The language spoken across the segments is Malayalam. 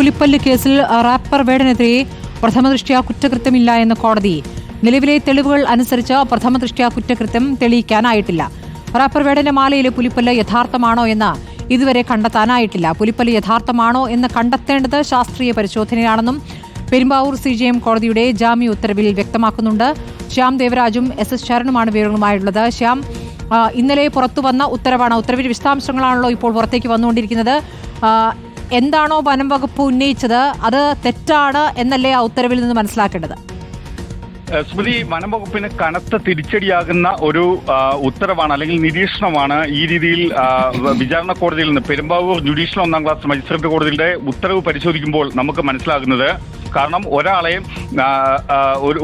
പുലിപ്പല്ല് കേസിൽ റാപ്പർ വേടനെതിരെ പ്രഥമദൃഷ്ട്യാ കുറ്റകൃത്യമില്ല എന്ന് കോടതി. നിലവിലെ തെളിവുകൾ അനുസരിച്ച് പ്രഥമദൃഷ്ട്യാ കുറ്റകൃത്യം തെളിയിക്കാനായിട്ടില്ല. റാപ്പർ വേടന്റെ മാലയിലെ പുലിപ്പല്ല് യഥാർത്ഥമാണോ എന്ന് ഇതുവരെ കണ്ടെത്താനായിട്ടില്ല. പുലിപ്പല്ല് യഥാർത്ഥമാണോ എന്ന് കണ്ടെത്തേണ്ടത് ശാസ്ത്രീയ പരിശോധനയാണെന്നും പെരുമ്പാവൂർ CJM കോടതിയുടെ ജാമ്യ ഉത്തരവിൽ വ്യക്തമാക്കുന്നുണ്ട്. ശ്യാം ദേവരാജും SS ശരണുമാണ് വിവരങ്ങളുമായുള്ളത്. ശ്യാം, ഇന്നലെ പുറത്തു വന്ന ഉത്തരവാണ്. ഉത്തരവിന്റെ വിശദാംശങ്ങളാണല്ലോ ഇപ്പോൾ പുറത്തേക്ക് വന്നുകൊണ്ടിരിക്കുന്നത്. എന്താണോ വനം വകുപ്പ് ഉന്നയിച്ചത് അത് തെറ്റാണ് എന്നല്ലേ ആ ഉത്തരവിൽ നിന്ന് മനസ്സിലാക്കേണ്ടത്? സ്മൃതി, വനം വകുപ്പിന് കനത്ത തിരിച്ചടിയാകുന്ന ഒരു ഉത്തരവാണ് അല്ലെങ്കിൽ നിരീക്ഷണമാണ് ഈ രീതിയിൽ വിചാരണ കോടതിയിൽ നിന്ന് പെരുമ്പാവൂർ ജുഡീഷ്യൽ 1ാം ക്ലാസ് മജിസ്ട്രേറ്റ് കോടതിയുടെ ഉത്തരവ് പരിശോധിക്കുമ്പോൾ നമുക്ക് മനസ്സിലാകുന്നത്. കാരണം ഒരാളെ ഒരു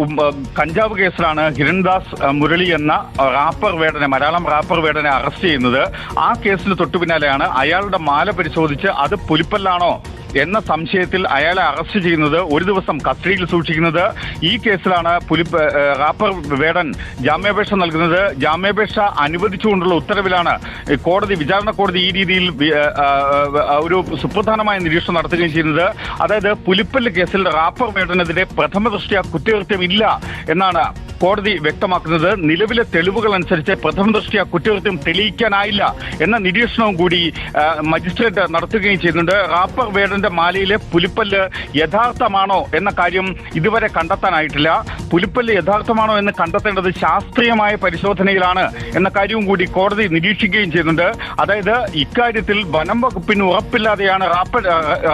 കഞ്ചാവ് കേസിലാണ് ഹിരൺദാസ് മുരളി എന്ന റാപ്പർ വേടനെ, മലയാളം റാപ്പർ വേടനെ അറസ്റ്റ് ചെയ്യുന്നത്. ആ കേസിന് തൊട്ടു പിന്നാലെയാണ് അയാളുടെ മാല പരിശോധിച്ച് അത് പുലിപ്പല്ലാണോ എന്ന സംശയത്തിൽ അയാളെ അറസ്റ്റ് ചെയ്യുന്നത്, ഒരു ദിവസം കസ്റ്റഡിയിൽ സൂക്ഷിക്കുന്നത്. ഈ കേസിലാണ് റാപ്പർ വേടൻ ജാമ്യാപേക്ഷ നൽകുന്നത്. ജാമ്യാപേക്ഷ അനുവദിച്ചുകൊണ്ടുള്ള ഉത്തരവിലാണ് വിചാരണ കോടതി ഈ രീതിയിൽ ഒരു സുപ്രധാനമായ നിരീക്ഷണം നടത്തുകയും ചെയ്യുന്നത്. അതായത് പുലിപ്പല്ല് കേസിൽ റാപ്പർ വേടനെതിരെ പ്രഥമദൃഷ്ട്യാ കുറ്റകൃത്യമില്ല എന്നാണ് കോടതി വ്യക്തമാക്കുന്നത്. നിലവിലെ തെളിവുകൾ അനുസരിച്ച് പ്രഥമദൃഷ്ട്യാ കുറ്റകൃത്യം തെളിയിക്കാനായില്ല എന്ന നിരീക്ഷണവും കൂടി മജിസ്ട്രേറ്റ് നടത്തുകയും ചെയ്യുന്നുണ്ട്. റാപ്പർ വേടന്റെ മാലയിലെ പുലിപ്പല്ല് യഥാർത്ഥമാണോ എന്ന കാര്യം ഇതുവരെ കണ്ടെത്താനായിട്ടില്ല. പുലിപ്പല്ല് യഥാർത്ഥമാണോ എന്ന് കണ്ടെത്തേണ്ടത് ശാസ്ത്രീയമായ പരിശോധനയിലാണ് എന്ന കാര്യവും കൂടി കോടതി നിരീക്ഷിക്കുകയും ചെയ്യുന്നുണ്ട്. അതായത് ഇക്കാര്യത്തിൽ വനം വകുപ്പിന് ഉറപ്പില്ലാതെയാണ്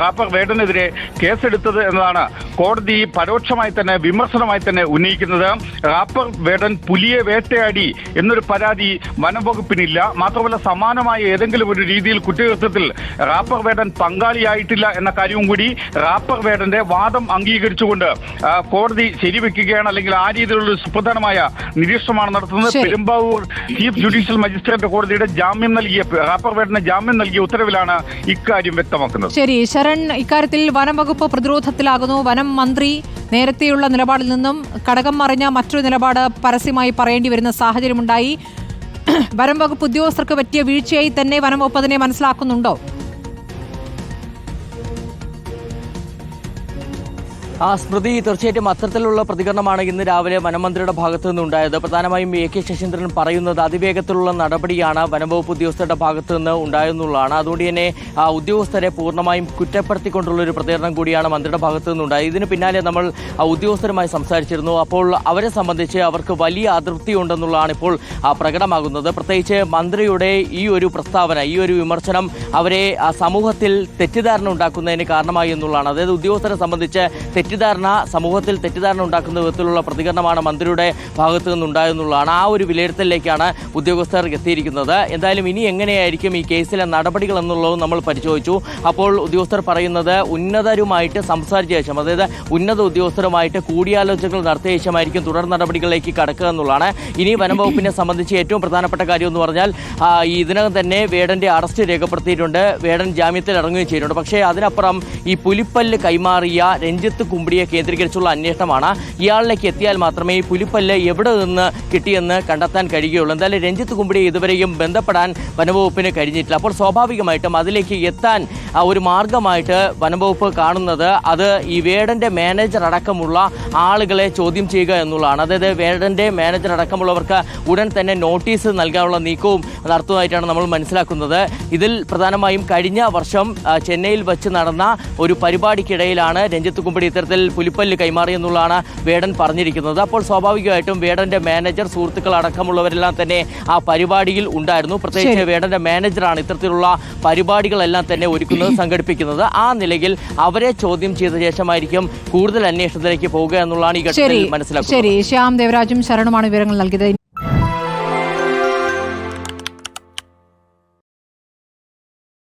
റാപ്പർ വേടനെതിരെ കേസെടുത്തത് എന്നതാണ് കോടതി പരോക്ഷമായി തന്നെ വിമർശനമായി തന്നെ ഉന്നയിക്കുന്നത്. റാപ്പർ വേടൻ പുലിയെ വേട്ടയാടി എന്നൊരു പരാതി വനം വകുപ്പിനില്ല. മാത്രമല്ല സമാനമായ ഏതെങ്കിലും ഒരു രീതിയിൽ കുറ്റകൃത്യത്തിൽ റാപ്പർ വേടൻ പങ്കാളിയായിട്ടില്ല എന്ന കാര്യവും കൂടി റാപ്പർ വേടന്റെ വാദം അംഗീകരിച്ചുകൊണ്ട് കോടതി ശരിവെക്കുകയാണ്. അല്ലെങ്കിൽ ആ രീതിയിലുള്ള സുപ്രധാനമായ നിരീക്ഷണമാണ് നടത്തുന്നത്. പെരുമ്പാവൂർ ചീഫ് ജുഡീഷ്യൽ മജിസ്ട്രേറ്റ് കോടതിയുടെ റാപ്പർ വേടന് ജാമ്യം നൽകിയ ഉത്തരവിലാണ് ഇക്കാര്യം വ്യക്തമാക്കുന്നത്. ശരി ശരൺ, ഇക്കാര്യത്തിൽ വനം വകുപ്പ് പ്രതിരോധത്തിലാകുന്നു. വനം മന്ത്രി നേരത്തെയുള്ള നിലപാടിൽ നിന്നും കടകം മറിഞ്ഞ മറ്റൊരു നിലപാട് പരസ്യമായി പറയേണ്ടി വരുന്ന സാഹചര്യമുണ്ടായി. വനം വകുപ്പ് ഉദ്യോഗസ്ഥർക്ക് പറ്റിയ വീഴ്ചയായി തന്നെ വനം വകുപ്പ് അതിനെ മനസ്സിലാക്കുന്നുണ്ടോ? സ്മൃതി, തീർച്ചയായിട്ടും അത്തരത്തിലുള്ള പ്രതികരണമാണ് ഇന്ന് രാവിലെ വനമന്ത്രിയുടെ ഭാഗത്തു നിന്നുണ്ടായത്. പ്രധാനമായും AK ശശീന്ദ്രൻ പറയുന്നത് അതിവേഗത്തിലുള്ള നടപടിയാണ് വനംവകുപ്പ് ഉദ്യോഗസ്ഥരുടെ ഭാഗത്തു നിന്ന് ഉണ്ടായെന്നുള്ളതാണ്. അതുകൊണ്ട് തന്നെ ഉദ്യോഗസ്ഥരെ പൂർണ്ണമായും കുറ്റപ്പെടുത്തിക്കൊണ്ടുള്ള ഒരു പ്രതികരണം കൂടിയാണ് മന്ത്രിയുടെ ഭാഗത്തു നിന്നുണ്ടായത്. ഇതിന് പിന്നാലെ നമ്മൾ ഉദ്യോഗസ്ഥരുമായി സംസാരിച്ചിരുന്നു. അപ്പോൾ അവരെ സംബന്ധിച്ച് അവർക്ക് വലിയ അതൃപ്തി ഉണ്ടെന്നുള്ളതാണ് ഇപ്പോൾ പ്രകടമാകുന്നത്. പ്രത്യേകിച്ച് മന്ത്രിയുടെ ഈ ഒരു പ്രസ്താവന, ഈ ഒരു വിമർശനം അവരെ സമൂഹത്തിൽ തെറ്റിദ്ധാരണ ഉണ്ടാക്കുന്നതിന് കാരണമായി എന്നുള്ളതാണ്. അതായത് ഉദ്യോഗസ്ഥരെ സംബന്ധിച്ച് സമൂഹത്തിൽ തെറ്റിദ്ധാരണ ഉണ്ടാക്കുന്ന വിധത്തിലുള്ള പ്രതികരണമാണ് മന്ത്രിയുടെ ഭാഗത്തു നിന്നുണ്ടായെന്നുള്ളതാണ്. ആ ഒരു വിലയിരുത്തലിലേക്കാണ് ഉദ്യോഗസ്ഥർ എത്തിയിരിക്കുന്നത്. എന്തായാലും ഇനി എങ്ങനെയായിരിക്കും ഈ കേസിലെ നടപടികൾ എന്നുള്ളതും നമ്മൾ പരിശോധിച്ചു. അപ്പോൾ ഉദ്യോഗസ്ഥർ പറയുന്നത് ഉന്നതരുമായിട്ട് സംസാരിച്ച ശേഷം, അതായത് ഉന്നത ഉദ്യോഗസ്ഥരുമായിട്ട് കൂടിയാലോചനകൾ നടത്തിയ ശേഷമായിരിക്കും തുടർ നടപടികളിലേക്ക് കടക്കുക എന്നുള്ളതാണ്. ഇനി വനംവകുപ്പിനെ സംബന്ധിച്ച് ഏറ്റവും പ്രധാനപ്പെട്ട കാര്യം എന്ന് പറഞ്ഞാൽ ഇതിനകം തന്നെ വേടന്റെ അറസ്റ്റ് രേഖപ്പെടുത്തിയിട്ടുണ്ട്. വേടൻ ജാമ്യത്തിൽ ഇറങ്ങുകയും ചെയ്തിട്ടുണ്ട്. പക്ഷേ അതിനപ്പുറം ഈ പുലിപ്പല്ല് കൈമാറിയ രഞ്ജിത്ത് കുമ്പിടിയെ കേന്ദ്രീകരിച്ചുള്ള അന്വേഷണമാണ്. ഇയാളിലേക്ക് എത്തിയാൽ മാത്രമേ ഈ പുലിപ്പല്ല് എവിടെ നിന്ന് കിട്ടിയെന്ന് കണ്ടെത്താൻ കഴിയുകയുള്ളൂ. എന്തായാലും രഞ്ജിത്ത് കുമ്പിടിയെ ഇതുവരെയും ബന്ധപ്പെടാൻ വനംവകുപ്പിന് കഴിഞ്ഞിട്ടില്ല. അപ്പോൾ സ്വാഭാവികമായിട്ടും അതിലേക്ക് എത്താൻ ഒരു മാർഗമായിട്ട് വനംവകുപ്പ് കാണുന്നത് അത് ഈ വേടന്റെ മാനേജർ അടക്കമുള്ള ആളുകളെ ചോദ്യം ചെയ്യുക എന്നുള്ളതാണ്. അതായത് വേടന്റെ മാനേജർ അടക്കമുള്ളവർക്ക് ഉടൻ തന്നെ നോട്ടീസ് നൽകാനുള്ള നീക്കവും നടത്തുന്നതായിട്ടാണ് നമ്മൾ മനസ്സിലാക്കുന്നത്. ഇതിൽ പ്രധാനമായും കഴിഞ്ഞ വർഷം ചെന്നൈയിൽ വെച്ച് നടന്ന ഒരു പരിപാടിക്കിടയിലാണ് രഞ്ജിത്ത് കുമ്പിടി ഇത്തരത്തിൽ പുലിപ്പല്ല് കൈമാറിയെന്നുള്ളതാണ് വേടൻ പറഞ്ഞിരിക്കുന്നത്. അപ്പോൾ സ്വാഭാവികമായിട്ടും വേടന്റെ മാനേജർ, സുഹൃത്തുക്കൾ അടക്കമുള്ളവരെല്ലാം തന്നെ ആ പരിപാടിയിൽ ഉണ്ടായിരുന്നു. പ്രത്യേകിച്ച് വേടന്റെ മാനേജറാണ് ഇത്തരത്തിലുള്ള പരിപാടികളെല്ലാം തന്നെ ഒരുക്കുന്നത്, സംഘടിപ്പിക്കുന്നത്. ആ നിലയിൽ അവരെ ചോദ്യം ചെയ്ത ശേഷമായിരിക്കും കൂടുതൽ അന്വേഷണത്തിലേക്ക് പോവുക എന്നുള്ളതാണ് ഈ ഘട്ടത്തിൽ മനസ്സിലാക്കുന്നത്. ശരി, ശ്യാം ദേവരാജും ശരണുമാണ് വിവരങ്ങൾ നൽകിയത്.